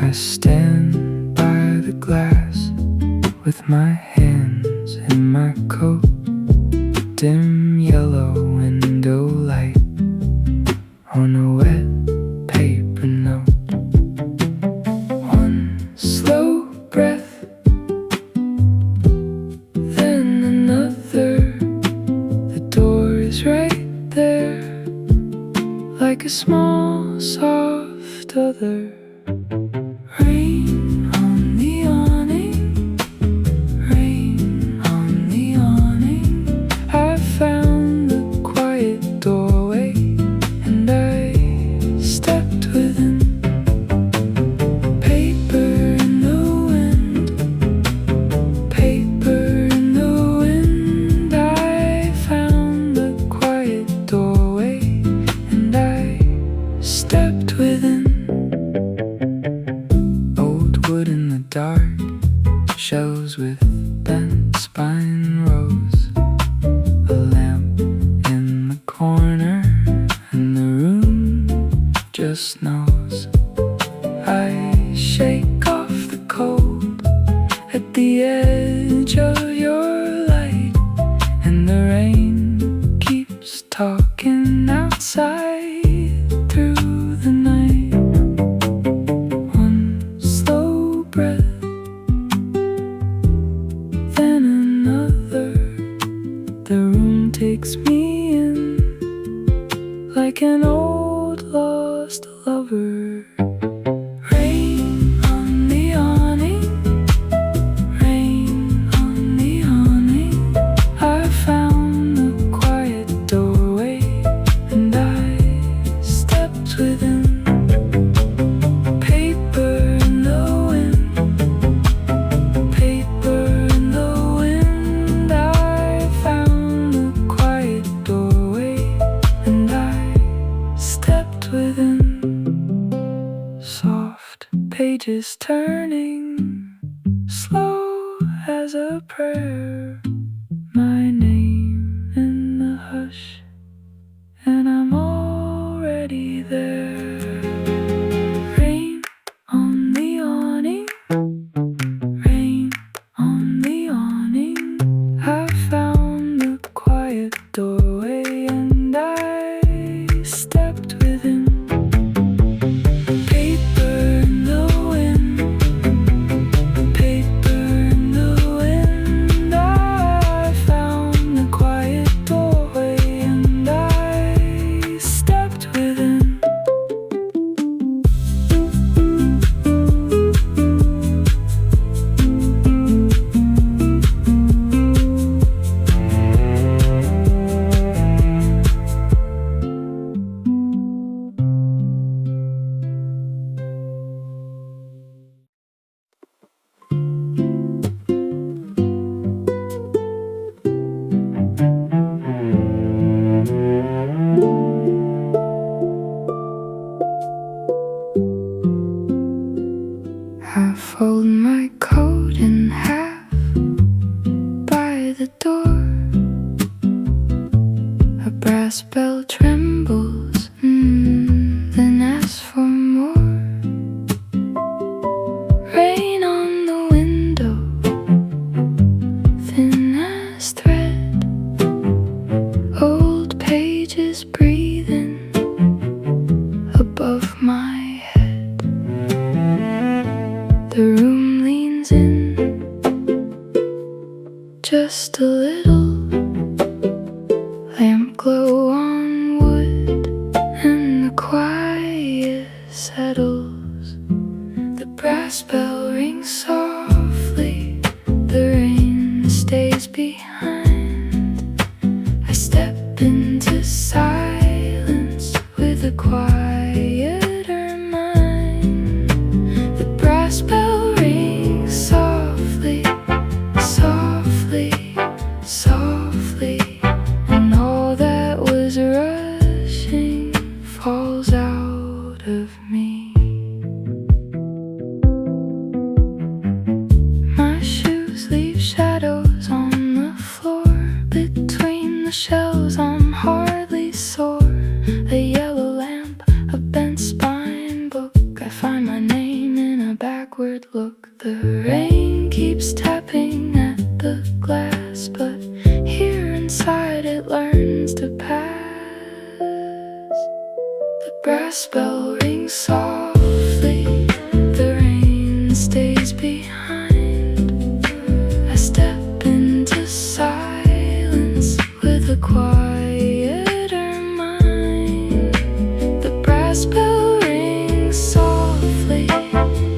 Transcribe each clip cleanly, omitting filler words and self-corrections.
I stand by the glass with my hands in my coat, dim yellow window light on a wet paper note. One slow breath, then another. The door is right there, like a small soft other. Rain on the awning, rain on the awning. I found the quiet doorway and I stepped within. Paper in the wind, paper in the wind. I found the quiet doorway and I stepped within. Wood in the dark, shelves with bent spine rows, a lamp in the corner, and the room just knows. I shake off the cold at the edge of your light, and the rain keeps talking outside through the night. Breath, then another. The room takes me in like an old lost lover. Rain on the awning, rain on the awning. I found the quiet doorway and I stepped within. Pages turning, slow as a prayer. My name in the hush, and I'm already there. Rain on the awning, rain on the awning. I found the quiet doorway and I stepped within. I fold my coat in half by the door. A brass bell trembles, then asks for more. Rain on the window, thin as thread. Old pages breathing above my head. The room leans in just a little. Lamp glow on wood and the quiet settles. The brass bell rings softly, the rain stays behind. I step into silence with a quieter mind. The brass bell rings softly, softly, softly, and all that was rushing falls out of me. My shoes leave shadows on the floor between the shelves. I'm hardly sore. A yellow lamp, a bent spine book. I find my name in a backward look. The rain keeps tapping at the glass, but here inside it learns to pass. The brass bell rings softly, the rain stays behind. I step into silence with a quieter mind. The brass bell rings softly,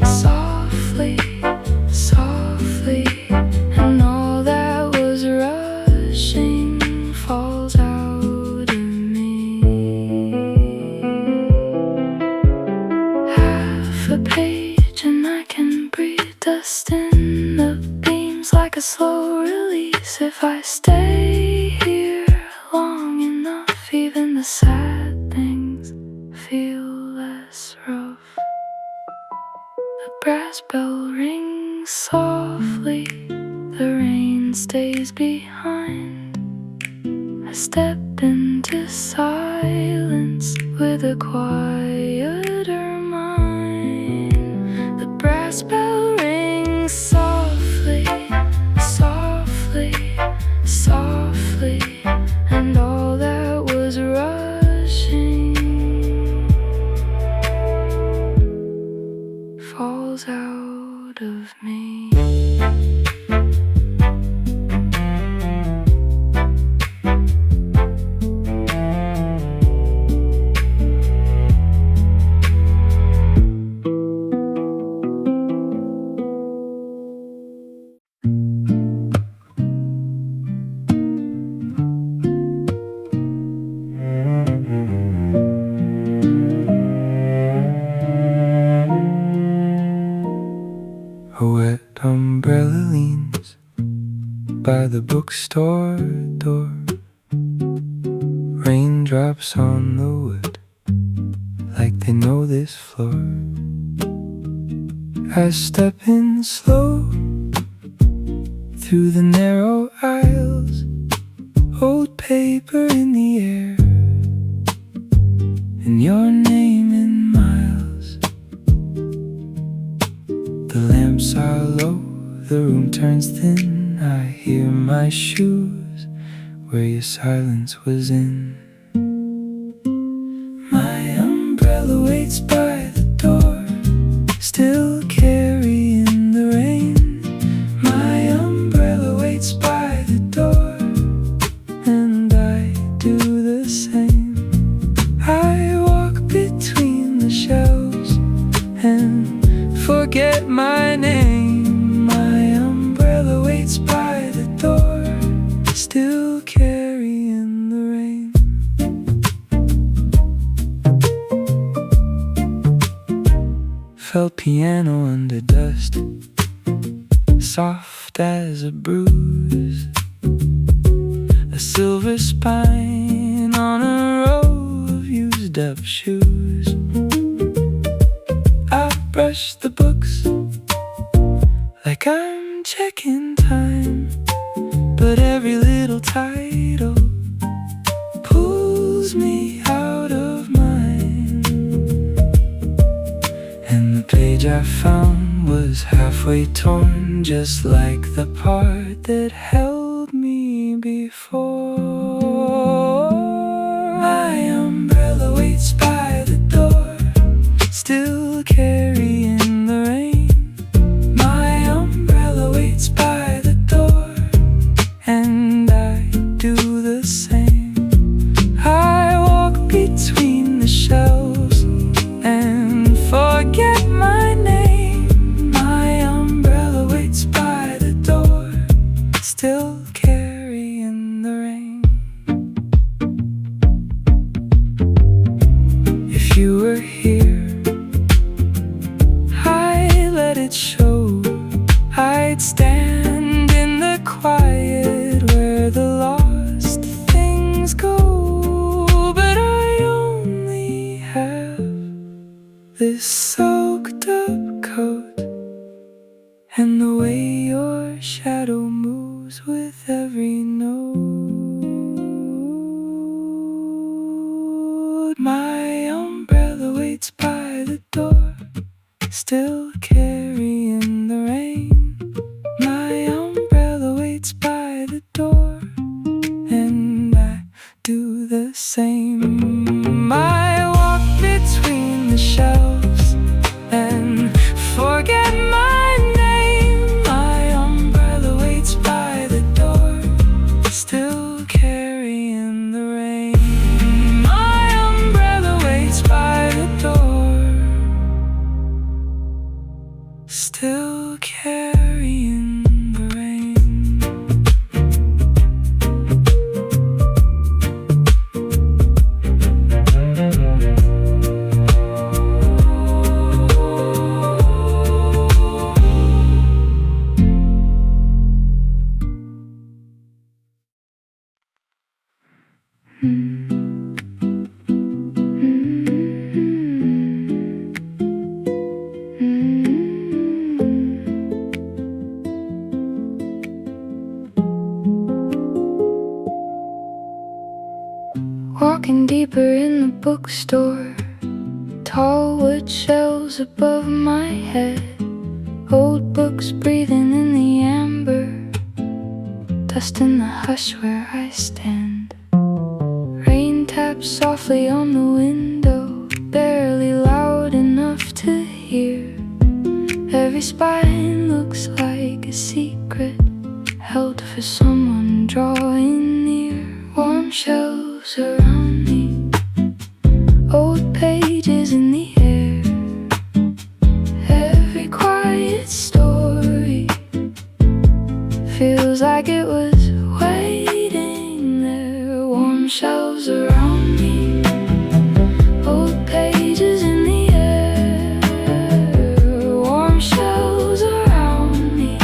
softly, softly, and all that was rushing falls out of me. Half a page and I can breathe dust in the beams like a slow release. If I stay here long enough, even the sad things feel less rough. The brass bell rings softly, the rain stays behind. I step into silence with a quieter mind. The brass bell rings softly, softly, softly, and all that was rushing falls out of me. A wet umbrella leans by the bookstore door. Raindrops on the wood, like they know this floor. I step in slow through the narrow aisles, old paper in the air, and your name in miles. The lamps are low, the room turns thin. I hear my shoes where your silence was in. My umbrella waits by the door, still carrying the rain. My umbrella waits by the door, and I do the same. I walk between the shelves and forget my name. My umbrella waits by the door, still carrying the rain. Felt piano under dust, soft as a bruise. A silver spine on a row of used up shoes. I brush the books like I'm checking time, but every little title pulls me out of mine. And the page I found was halfway torn, just like the part that held me before. My umbrella waits by the door, still carrying the rain. My umbrella waits by the door, and I do the same. I walk between the shelves and forget my name. My umbrella waits by the door, still carrying the rain. If you were here, I'd let it show. I'd stand in the quiet where the lost things go, but I only have this soaked up coat and the way your shadow moves with every note. My umbrella waits by the door, still carrying the rain. My umbrella waits by the door, and I do the same. I walk between the shelves and forget my name. My umbrella waits by the door, still carrying the rain. My umbrella waits by the door, still carrying the rain. Walking deeper in the bookstore, tall wood shelves above my head, old books breathing in the amber, dust in the hush where I stand. Rain taps softly on the window, barely loud enough to hear. Every spine looks like a secret, held for someone drawing near. Warm shelves around me, old pages in the air. Every quiet story feels like it was waiting there. Warm shelves around me, old pages in the air. Warm shelves around me,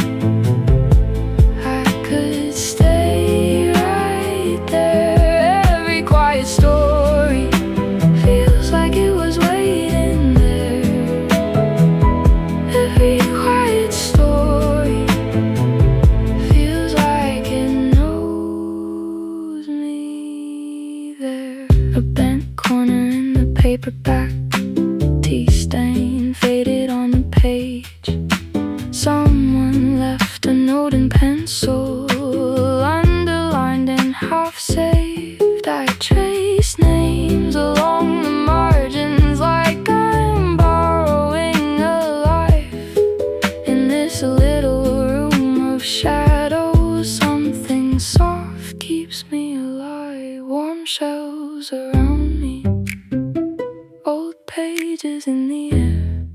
I could stay right there. Every quiet story feels like it was waiting there. Every quiet story feels like it knows me there. A bent corner in the paperback, tea stain faded on the page. Someone left a note in pencil, underlined and half saved. I trace names along the margins like I'm borrowing a life. In this little room of shadows, something soft keeps me alive. Warm shelves around me, old pages in the air.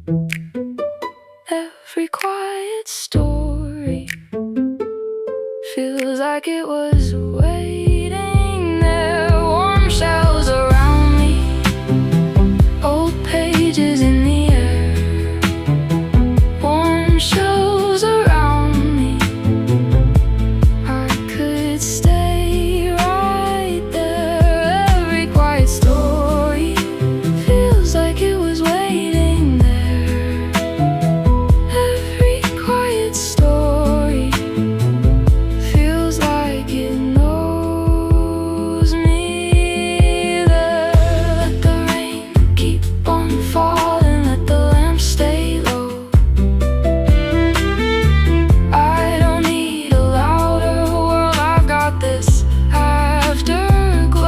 Every quiet story feels like it was waiting there. Warm shelves around me, old pages in the air. Warm shelves around me, I could stay right there. Every quiet story feels like it was waiting there. Every quiet story feels like it knows me there. Let the rain keep on falling, let the lamps stay low. I don't need a louder world, I've got this afterglow.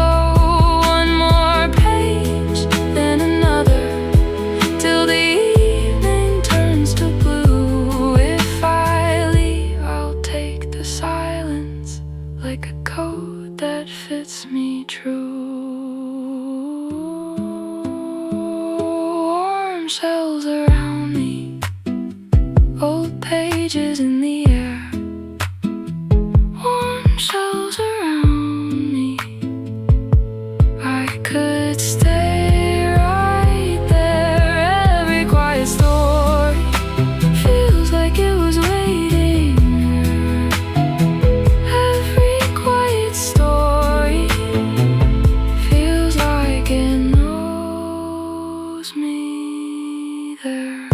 One more page, then another, till the evening turns to blue. If I leave, I'll take the silence like a coat that fits me true. Warm shelves around me, old pages in the air. Warm shelves around me, I could stay right there. Every quiet story feels like it was waiting there. Every quiet story feels like it knows me there.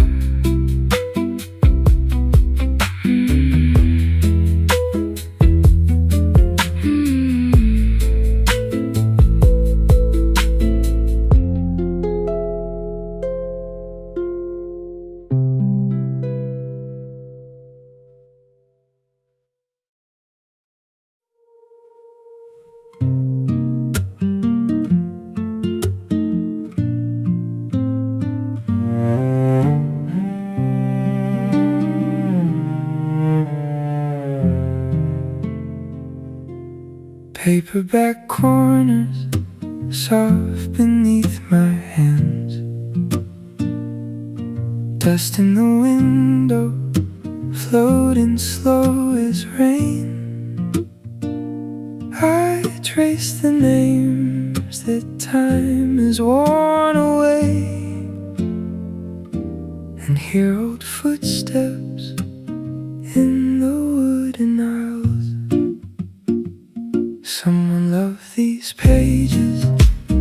Paperback corners soft beneath my hands. Dust in the window, floating slow as rain. I trace the names that time has worn away, and hear old footsteps in the wooden aisles. Someone loved these pages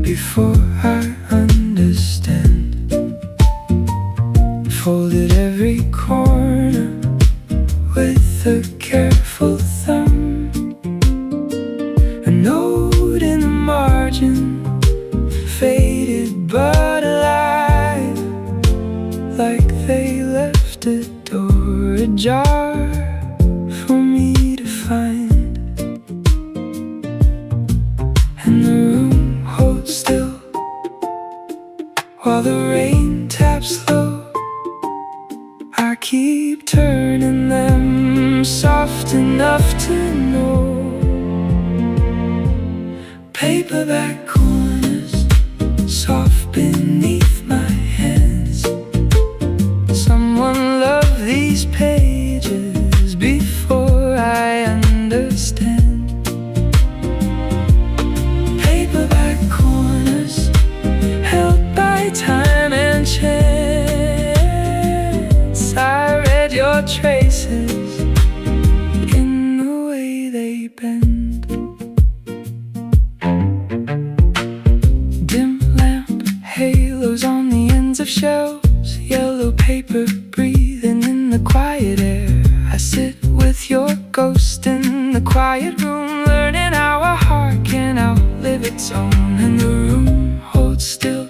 before I understand. Folded every corner with a careful thumb. A note in the margin, faded but alive, like they left a door ajar for me to find. And the room holds still while the rain taps low. I keep turning them soft enough to know. Paperback corners soft beneath my hands. Someone loved these pages before I understand. Paperback corners held by time and chance. I read your traces in the way they bend. Dim lamp halos on the ends of shelves, yellow paper breathing in the quiet air. I sit with your ghost in the quiet room, learning how a heart can outlive its own. And the room holds still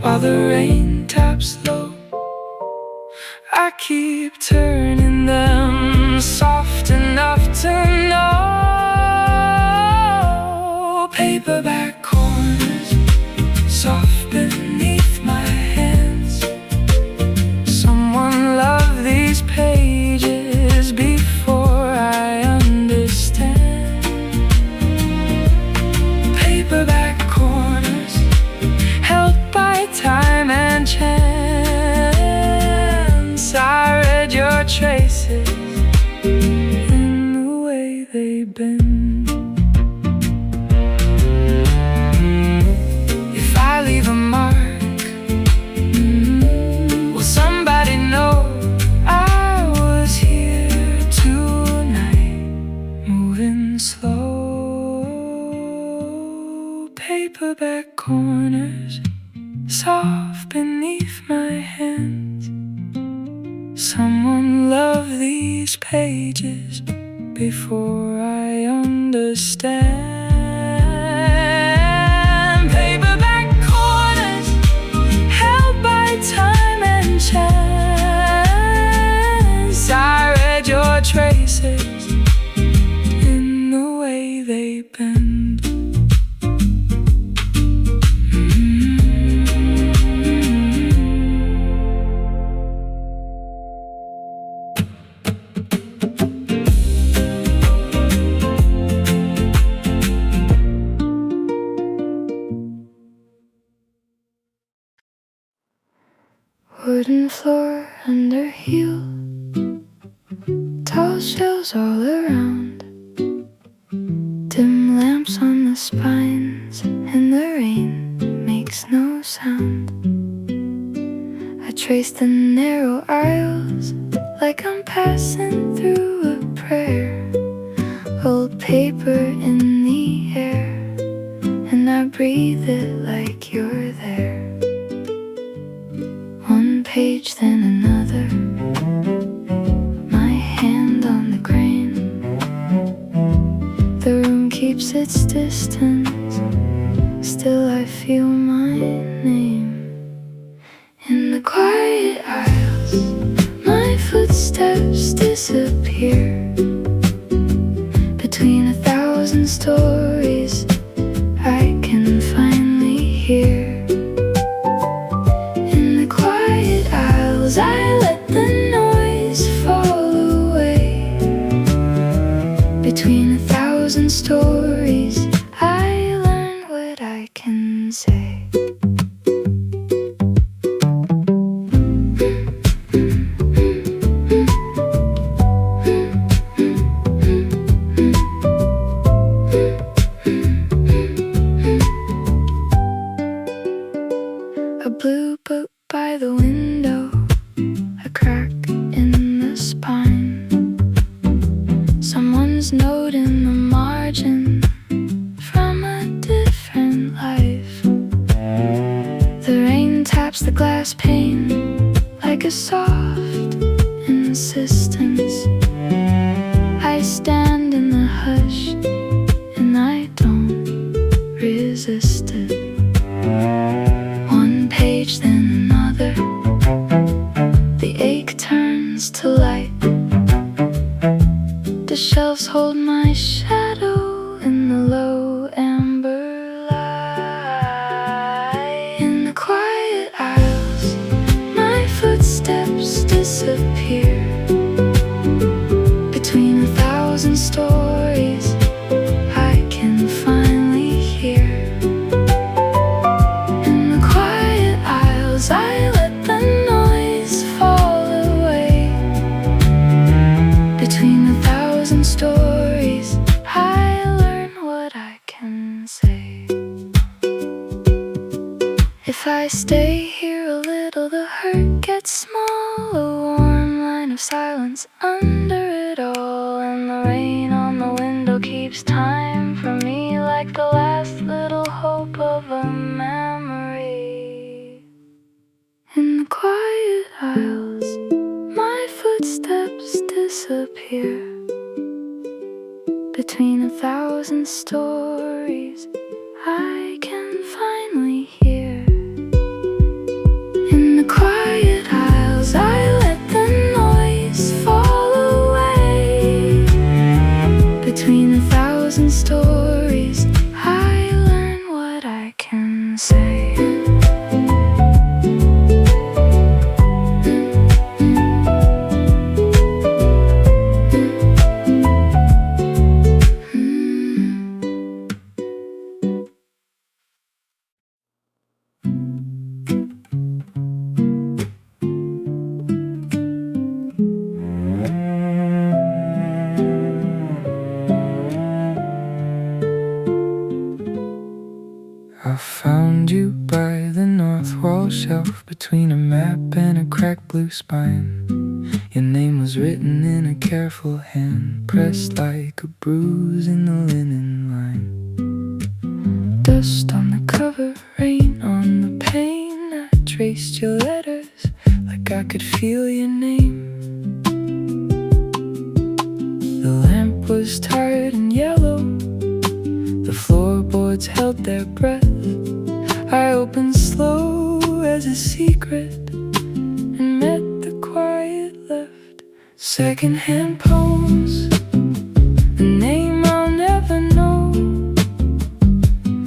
while the rain taps low. I keep turning them soft enough to know. Paperback corners soft beneath my hands. Someone loved these pages before I understand. Paperback corners held by time and chance. I read your traces in the way they bend. If I leave a mark, will somebody know I was here tonight? Moving slow. Paperback corners soft beneath my hands. Someone loved these pages before I understand. Paperback corners held by time and chance. I read your traces in the way they bend. Wooden floor under heel, tall shelves all around, dim lamps on the spines, and the rain makes no sound. I trace the narrow aisles like I'm passing through a prayer. Old paper in the air, and I breathe it like you're there. One page, then another, my hand on the grain. The room keeps its distance, still I feel my name. In the quiet aisles, my footsteps disappear. Between 1,000 stories, I can finally hear. I let the noise fall away. Between 1,000 by the window, a crack in the spine. Someone's note in the margin from a different life. The rain taps the glass pane like a soft insistence. I stand in the hush and I don't resist it. One page, then another. The ache turns to light. The shelves hold my shadow in the low amber light. In the quiet aisles, my footsteps disappear. Between 1,000 stories, I can finally hear. In the quiet aisles, I let the noise fall away. Between 1,000 stories, I learn what I can say. If I stay here a little, the hurt gets small. A warm line of silence under it all. And the rain on the window keeps time for me, like the last little hope of a memory. In the quiet aisles, my footsteps disappear. Between 1,000 stories, I can finally hear. In the quiet aisles, I let the noise fall away. Between 1,000 stories, I learn what I can say. I found you by the north wall shelf, between a map and a cracked blue spine. Your name was written in a careful hand, pressed like a bruise in the linen line. Dust on the cover, rain on the pane. I traced your letters like I could feel your name. The lamp was tired and yellow, the floorboards held their breath. I opened slow as a secret and met the quiet left. Secondhand poems, a name I'll never know.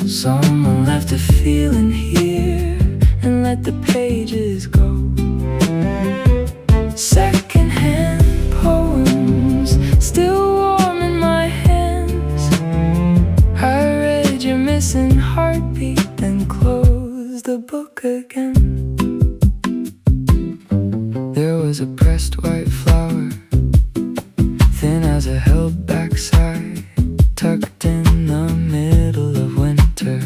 Someone left a feeling here and let the pages go. Secondhand poems, still warm in my hands. I read your missing heartbeat, then closed the book again. There was a pressed white flower, thin as a held back sigh, tucked in the middle of winter,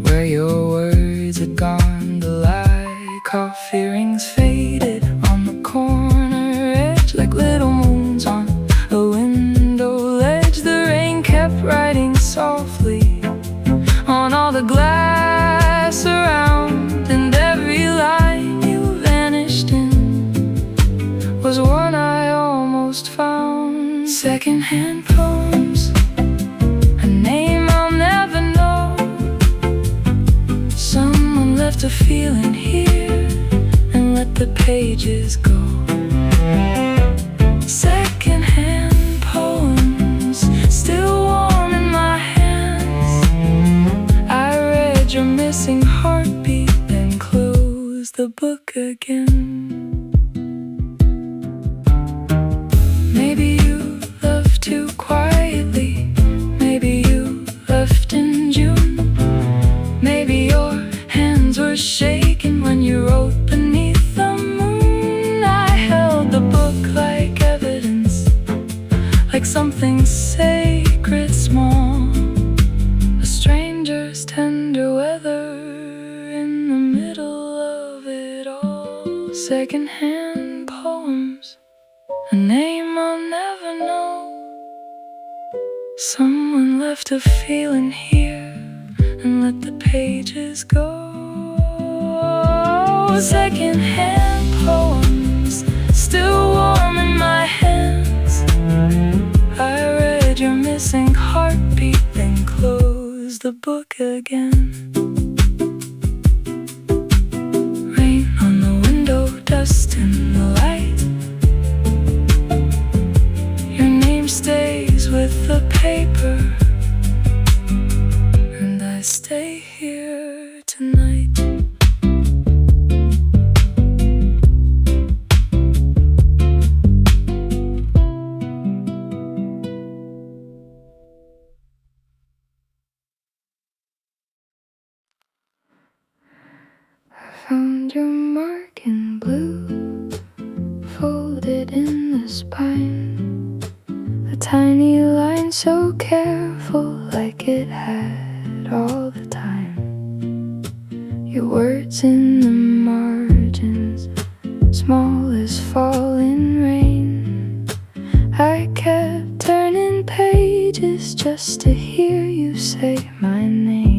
where your words had gone to lie. Coffee rings faded on the corner edge like little moons on a window ledge. The rain kept writing softly on all the glass around, and every line you vanished in was one I almost found. Secondhand poems, a name I'll never know. Someone left a feeling here and let the pages go. Secondhand poems, still warm in my hands. I read your missing heartbeat, then closed the book again. Maybe you left too quietly, maybe you left in June. Maybe your hands were shaking when you wrote beneath the moon. I held the book like evidence, like something sacred small, a stranger's tender weather in the middle of it. Secondhand poems, a name I'll never know. Someone left a feeling here and let the pages go. Secondhand poems, still warm in my hands. I read your missing heartbeat, then closed the book again. Rain on the window, dust in the light. Your name stays with the paper, and I stay here tonight. Found your mark in blue, folded in the spine. A tiny line so careful, like it had all the time. Your words in the margins, small as falling rain. I kept turning pages just to hear you say my name.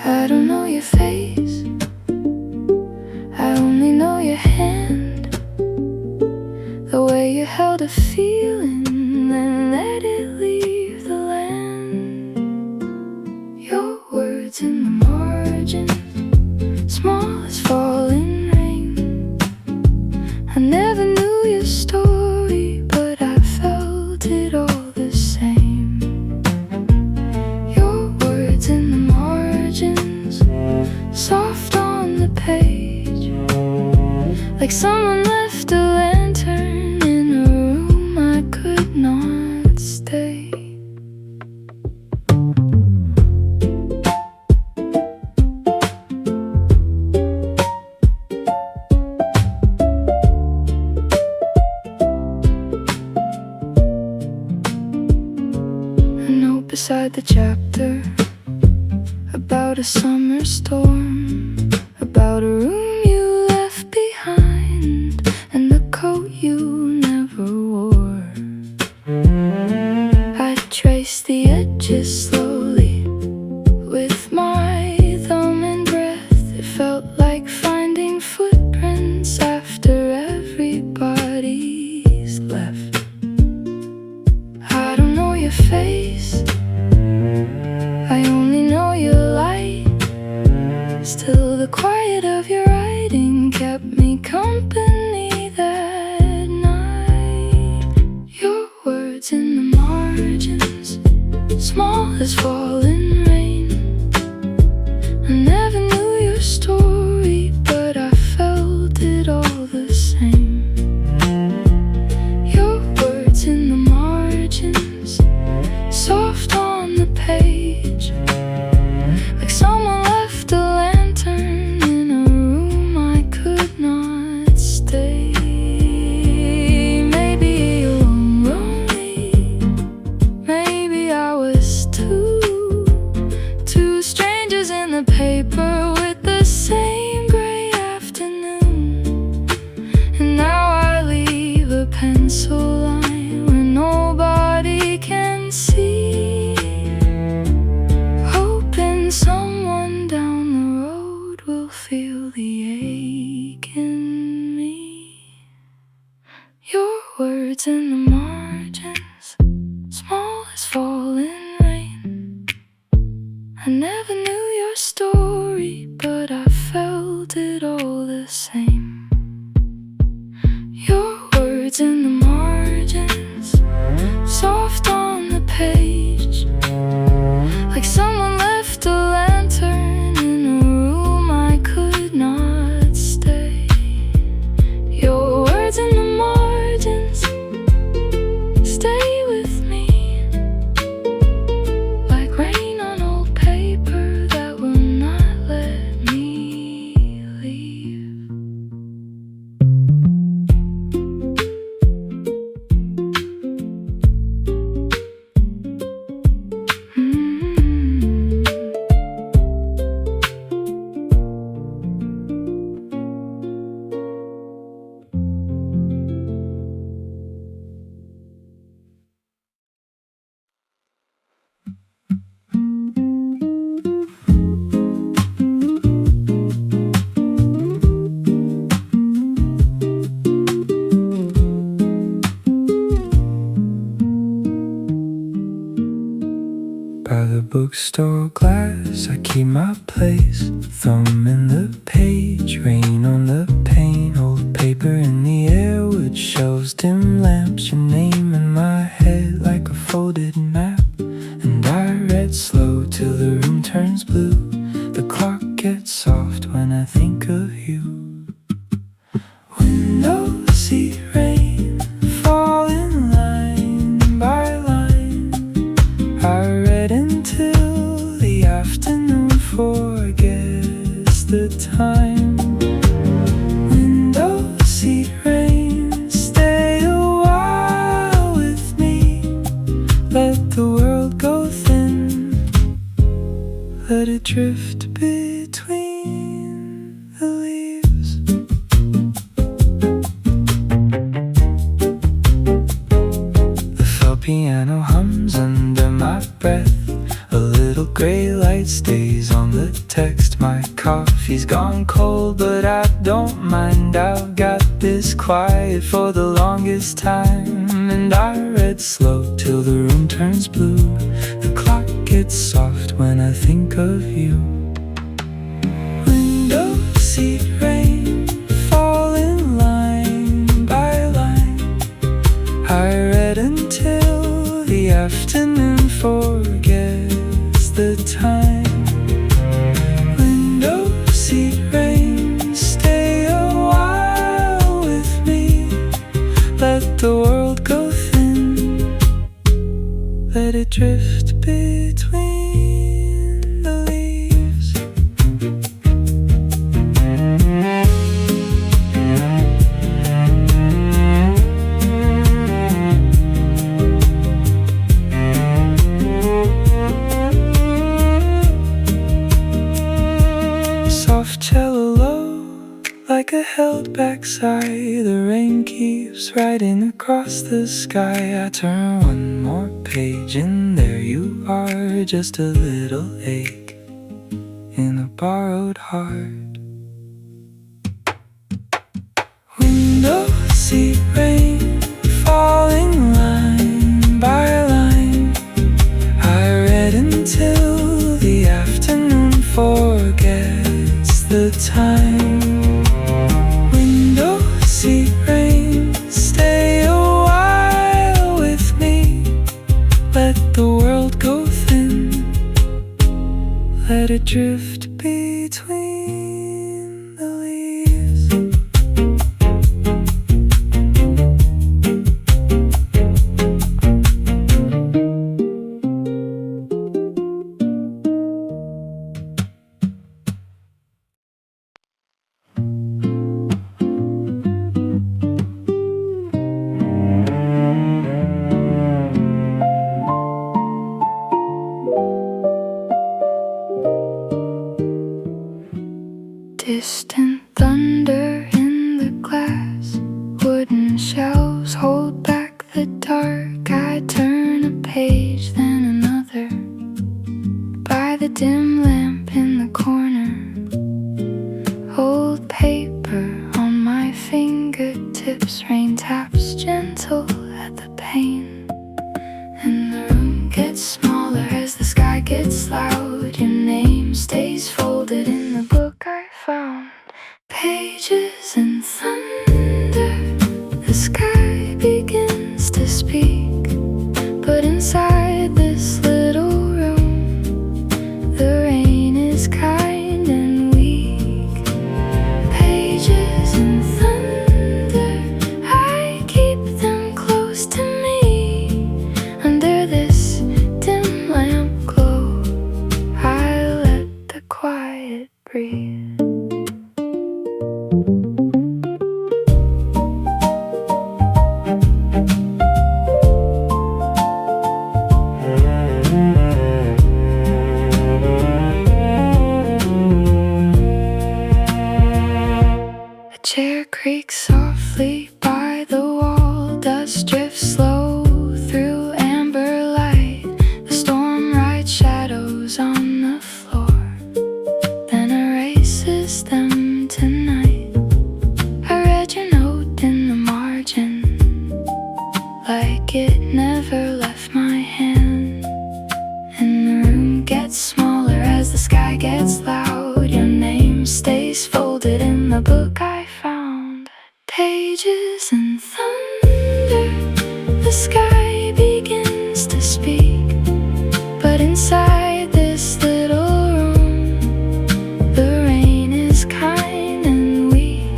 I don't know your face, I only know your hand. The way you held a feeling, then let it leave the land. Your words in the margin, small as falling rain. I never knew your story, but I felt it all the same. Your words in the margins, soft on the page, like someone left a lantern in a room I could not stay. A note beside the chapter, about a summer storm, about a room you left behind, and the coat you never wore. I traced the edges slowly with my thumb and breath. It felt like finding footprints after everybody's left. I don't know your face, I only know your light. Still the quiet of your writing kept me company that night. Your words in the margins, small as falling rain. I never knew your story, but I felt it all the same. Your words in the margins, soft on the page, like someone left a lantern in a room I could not stay. Maybe you're lonely, maybe I was too. Two strangers in the paper with the same gray afternoon. And now I leave a pencil line where nobody can see, hoping someone down the road will feel the ache in me. Your words in the margins, small as falling rain. I never knew your story, but I felt it all the same. Your words in the margins, soft on the page, like someone left a lantern in a room I could not stay. Your words in the margins, stay with me, like rain on old paper that will not let me leave. bookstore glass, I keep my place. Thumb in the page, rain on the pane. Old paper in the air, wood shelves, dim lamps. Your name in my head like a folded map. And I read slow till the room turns blue. The clock gets soft when I think of you. Window seat rain, fall in line by line. I read until the afternoon forgets the time. Window seat rain, stay a while with me. Let the world go thin, let it drift between the leaves. The felt piano hums under my breath. A little gray light stays on the text. My coffee's gone cold, but I don't mind. I've got this quiet for the longest time. And I read slow till the room turns blue. The clock gets soft when I think of you. Window seat rain, fall in line by line. I read until the afternoon forgets the time. Window seat rain, stay a while with me. Let the world go thin, let it drift between the leaves. Soft cello low, like a held back sigh. The rain keeps riding across the sky. I turn one more page and there you are. Just a little ache in a borrowed heart. Window seat rain, falling line by line. I read until the afternoon forgets the time. Window seat rain, stay a while with me. Let the world go thin, let it drift between the leaves. Distant thunder in the glass. Wooden shelves hold back the dark. I turn a page, then another. By the dim lamp in the corner. Old paper on my fingertips. Rain taps gentle at the pane. And the room gets smaller as the sky gets loud. Your name stays folded in the book I found. Pages and thunder. The sky begins to speak. But inside this little room, the rain is kind and weak. Pages and thunder, I keep them close to me. Under this dim lamp glow, I let the quiet breathe. A chair creaks softly by the wall. Dust drifts slow through amber light. The storm writes shadows on the floor, then erases them tonight. I read your note in the margin, like it never left my hand. And the room gets the book I found. Pages and thunder, the sky begins to speak. But inside this little room, the rain is kind and weak.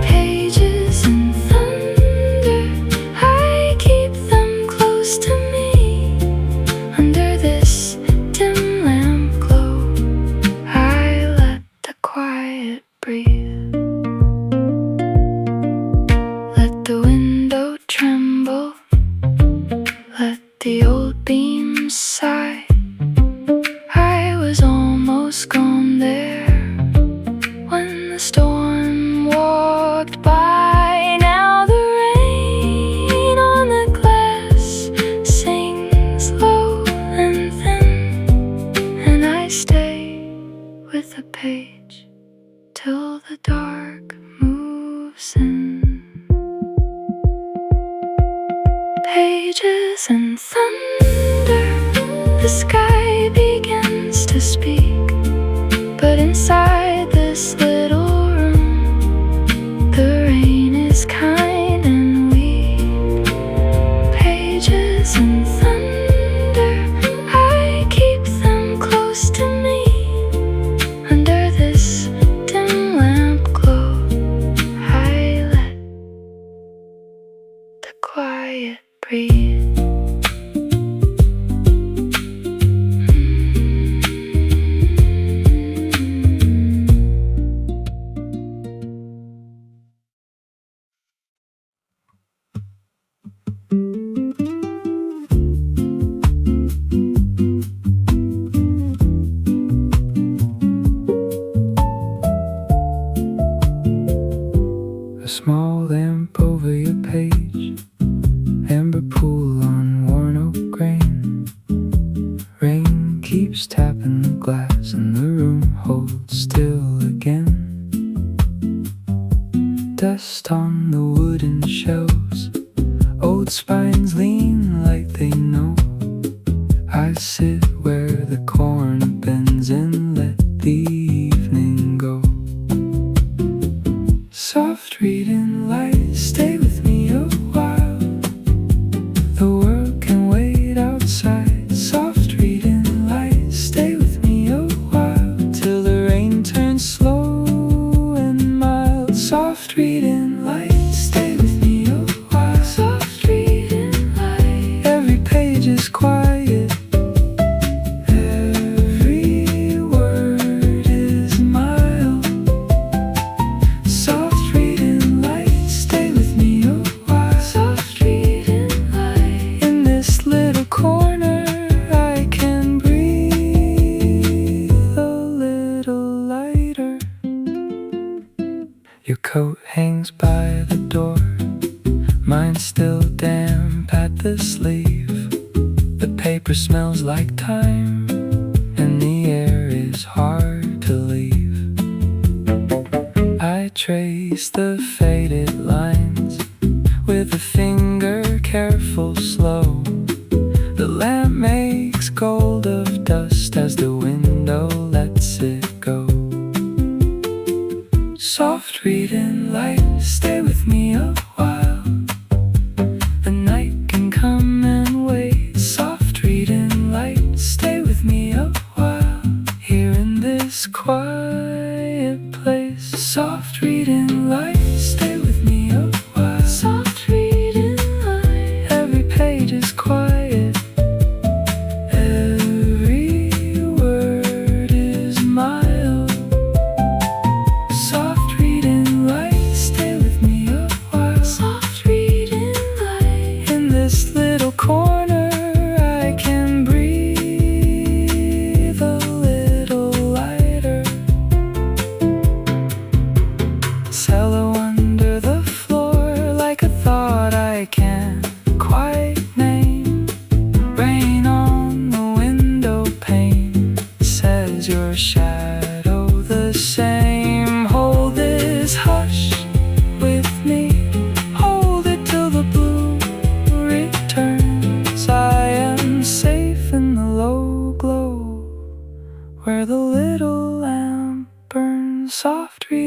Pages and thunder, I keep them close to me. Under this dim lamp glow, I let the quiet breathe. Let the window tremble, let the old beams sigh. I was almost gone there when the storm walked by. Now the rain on the glass sings low and thin, and I stay with the page till the dark moves in. Pages and thunder, the sky begins to speak. But inside this little room, the rain is kind and weak. Pages and thunder, I keep them close to me. Under this dim lamp glow, I let the quiet breathe. A small lamp over your page, amber pool on worn oak grain. Rain keeps tapping the glass and the room holds still again. Dust on the wooden shelves, old spines lean like they know. I sit where the corner bends and let the evening go. Soft reading light, stay with me a while. The world can wait outside. Soft reading light, stay with me a while. Till the rain turns slow and mild. Soft reading light, stay with me a while. Soft reading light, every page is quiet. Every word is mild. Soft reading light, stay with me a while. Soft reading light, in this little corner I can breathe a little lighter. Your coat hangs by the door, mine's still damp at the sleeve. The paper smells like time, and the air is hard to leave. I trace the faded lines with a finger careful, slow. The lamp makes gold of dust as the window lets it go. Soft reading light, stay with me a while. The night can come and wait. Soft reading light, stay with me a while. Here in this quiet place. Soft reading light, stay with me a while. Soft reading light, every page is quiet. Every word is mild. Soft reading light, stay with me a while. Soft reading light, in this little corner I can breathe a little lighter. Cello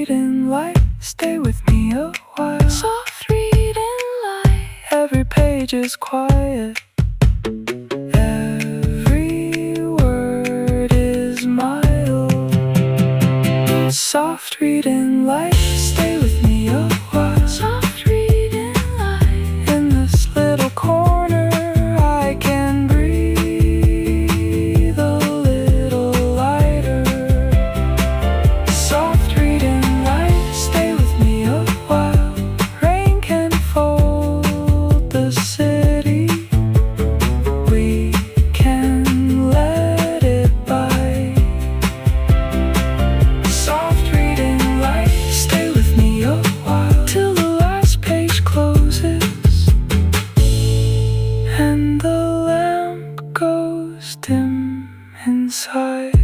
reading light, stay with me a while. Soft reading light. Every page is quiet. Every word is mild. Soft reading light, stay with me a while. Soft reading light. In this little corner I can breathe a little lighter. Soft reading light, stay with me a while. Rain can fold the city. We can let it by. Soft reading light, stay with me a while. Till the last page closes and the lamp goes dim inside.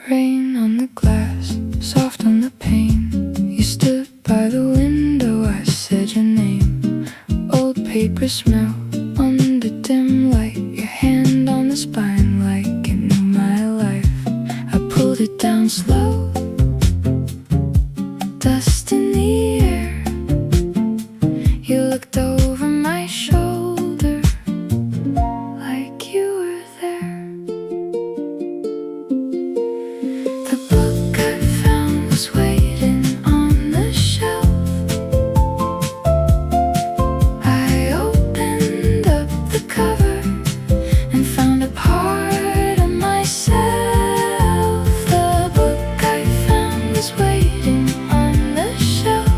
Rain on the glass, soft on the pane. You stood by the window, I said your name. Old paper smell under dim light. Your hand on the spine like it knew my life. I pulled it down slow. Dust in the air. You looked over my shoulder like you were there. The book I found was waiting on the shelf. I opened up the cover and found a part of myself. The book I found was waiting on the shelf.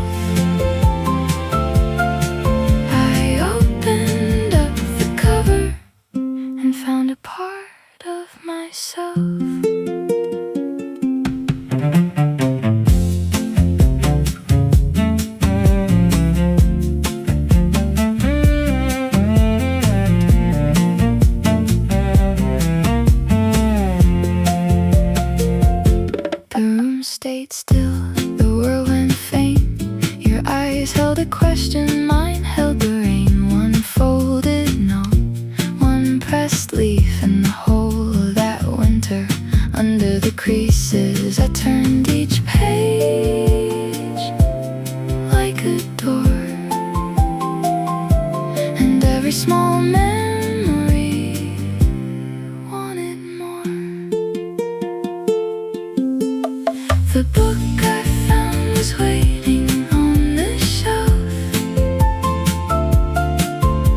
I opened up the cover and found a part of myself. The room stayed still, the world went faint. Your eyes held a question, mine held the rain. One folded note, one pressed leaf, and the whole of that winter under the creases. I turned each page like a door, and every small memory wanted more. The book I found was waiting on the shelf.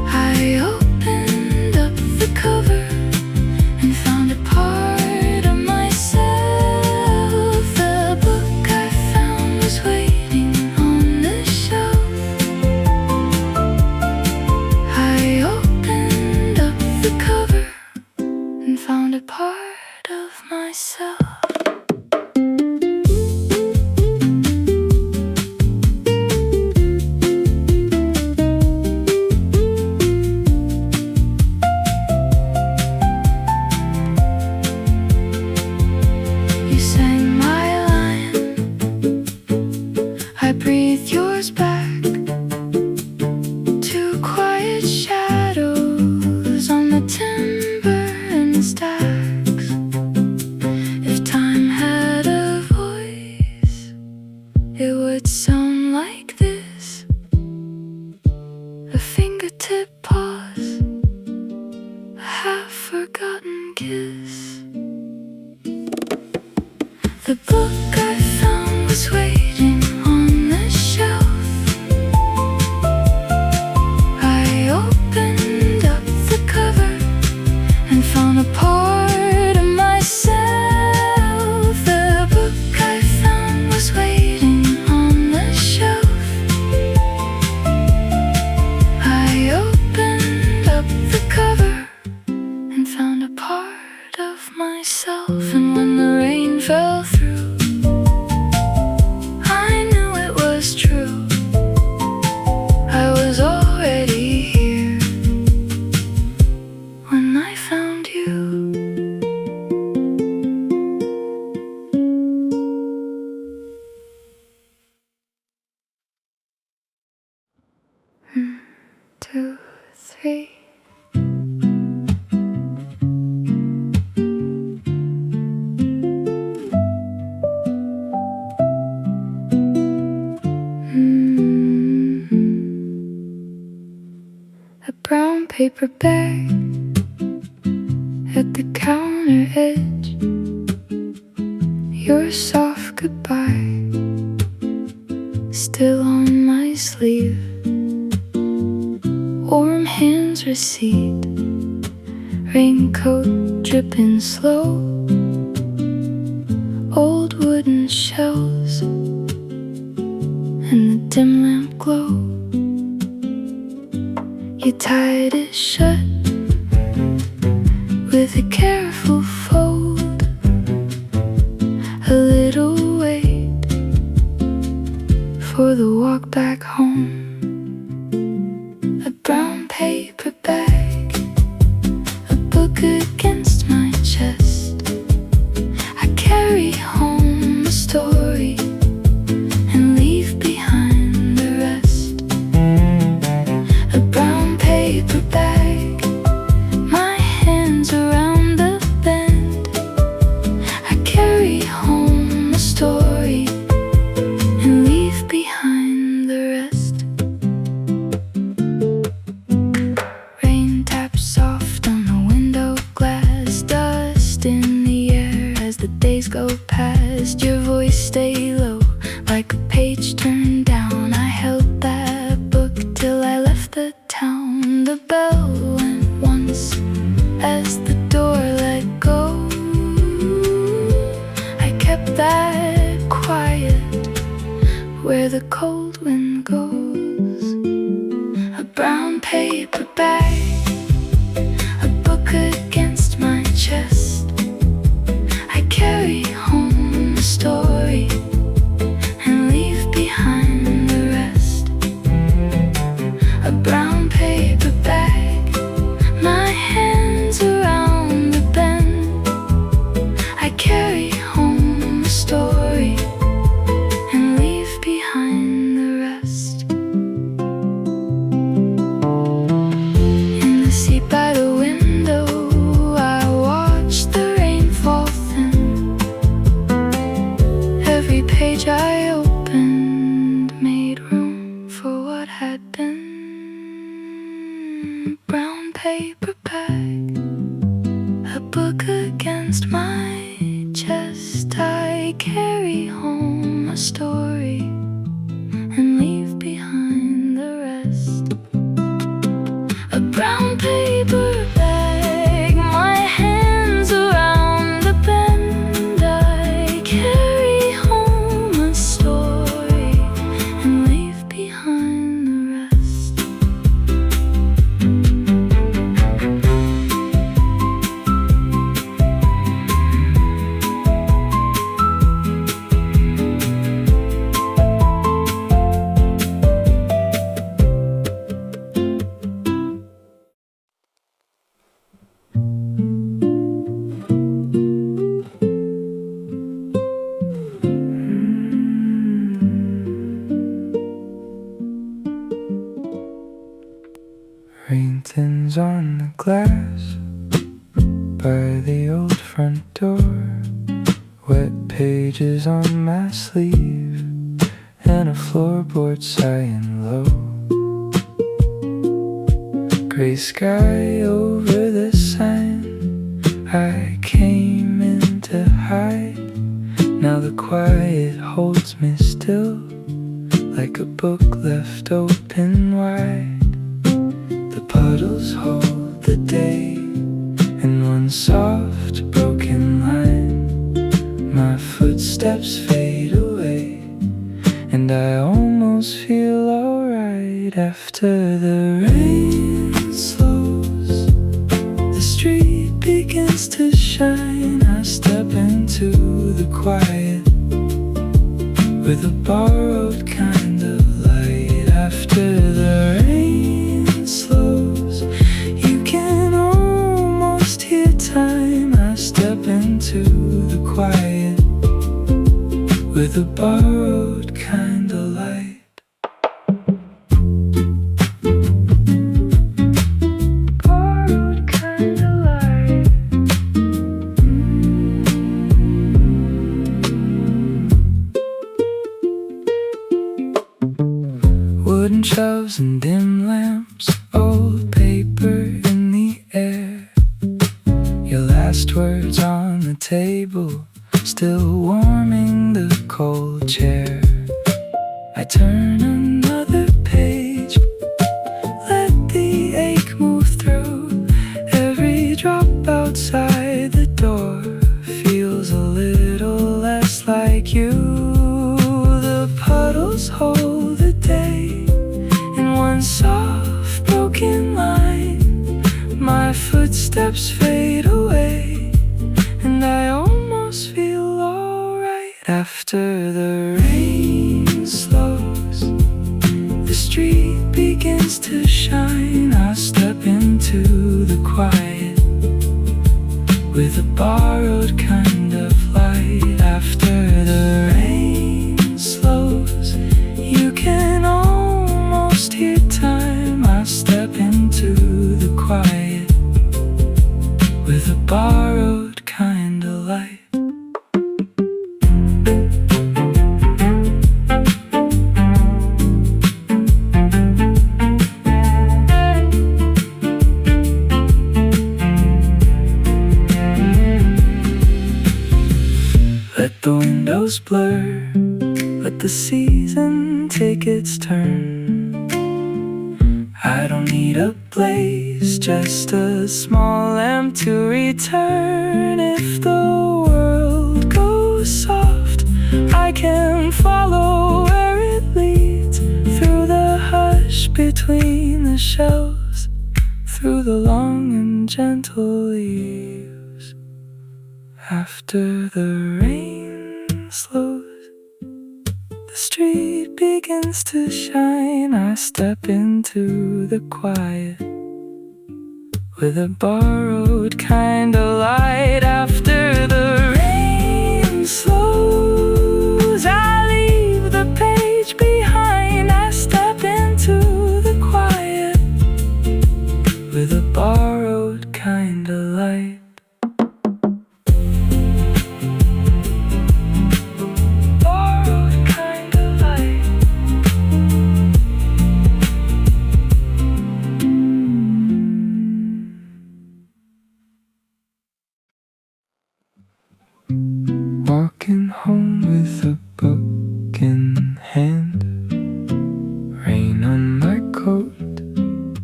I opened up the cover and found a part of myself. The book I found was waiting on the shelf. I opened up the cover and found a part of myself. You sang my line, I breathed yours back. Two quiet shadows on the timber and stacks. If time had a voice, it would sound like this. A fingertip pause, a half-forgotten kiss. The book I found was waiting on the shelf. I opened up the cover and found a part of myself. The book I found was waiting on the shelf. I opened up the cover and found a part of myself. And when the rain fell through, I knew it was true. I was already here when I found you. paperback at the counter edge. Your soft goodbye still on my sleeve. Warm hands recede, raincoat dripping slow. Old wooden shells and the dim lamp glow. You tied it shut with a careful fold, a little wait for the walk back home. A brown paper bag, a book against my chest. I carry home a story and leave behind the rest. A brown paper bag, my hands around the bend. I carry home a story and leave behind the rest. Rain taps soft on the window glass, dust in the air as the days go past. Your voice stay low, like a page turned down. I held that book till I left the town. The bell went once as the door let go. I kept that quiet where the cold wind goes. A brown paper bag, a book against my chest. I carry home a story and leave behind the rest. A brown paper bag, my hands around the bend. I carry home a story and leave behind the rest. In the seat by the window, I watch the rain fall thin. Every page I opened made room for what had been. Brown paper bag, a book against my chest. I carry home a story and leave behind the rest. A brown paper bag, my hands around the bend. I carry home a story and leave behind the rest. Rain thins on the glass by the old front door. Wet pages on my sleeve and a floorboard sighing low. Gray sky over the sign I came in to hide. Now the quiet holds me still, like a book left open wide. The puddles hold the day in one soft broken line. My footsteps fade away and I almost feel alright. After the rain slows, the street begins to shine. I step into the quiet with a borrowed kind of light. After the rain slows, you can almost hear time. I step into the quiet with a borrowed kind of light. Borrowed kind of light. Wooden shelves and dim lamps, old paper last words on the table, still warming the cold chair. I turn another page, let the ache move through. Every drop outside the door feels a little less like you. The puddles hold the day in one soft broken line. My footsteps fade away, and I almost feel alright. After the rain slows, the street begins to shine. I step into the quiet with a borrowed kind of light. After the rain slows, you can almost hear time. I step into the quiet with a borrowed kind of light. Let the windows blur, let the season take its turn. I don't need a place, just a small lamp to return. If the world goes soft, I can follow where it leads, through the hush between the shelves, through the long and gentle leaves. After the rain slows, the street begins to shine. I step into the quiet with a borrowed kind of light. After the rain slows, I leave the page behind. I step into the quiet with a borrowed kind of light. Walking home with a book in hand, rain on my coat,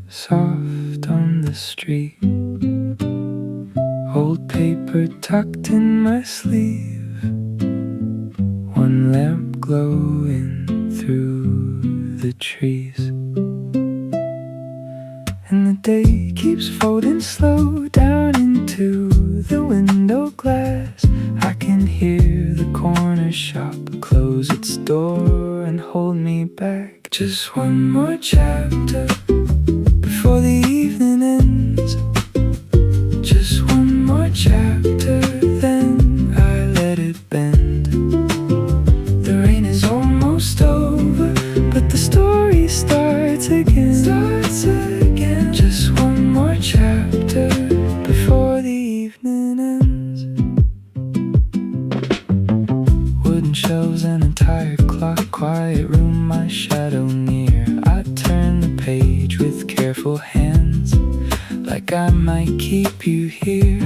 soft on the street, old paper tucked in my sleeve, one lamp glowing through the trees. And the day keeps folding slow down into the window glass. I can hear the corner shop close its door and hold me back. Just one more chapter before the evening ends. Just one more chapter, then I let it bend. The rain is almost over, but the story starts again. Just one more chapter before the evening ends. Wooden shelves and a tired clock, quiet room, my shadow near. I turn the page with careful hands, like I might keep you here.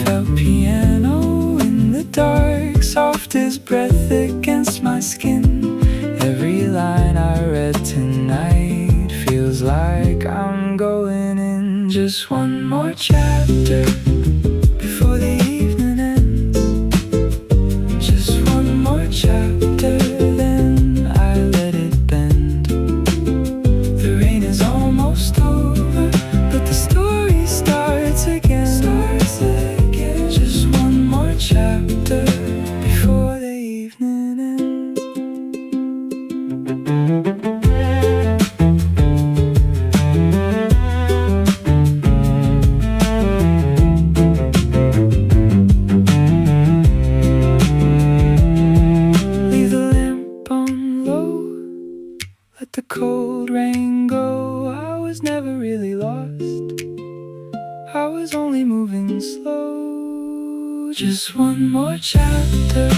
Felt piano in the dark, soft as breath against my skin. Every line I read tonight feels like I'm going in. Just one more chapter before the evening ends. Just one more chapter, then I let it bend. The rain is almost over, but the story starts again. Just one more chapter before the evening ends. Leave the lamp on low, let the cold rain go. I was never really lost, I was only moving slow. Just one more chapter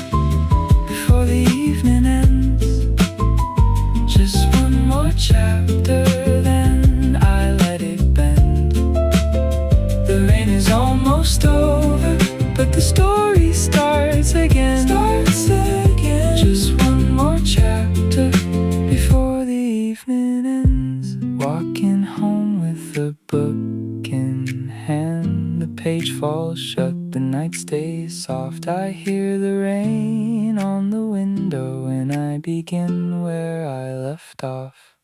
before the evening ends. Just one more chapter, then I let it bend. The rain is almost over, page falls shut, the night stays soft. I hear the rain on the window, and I begin where I left off.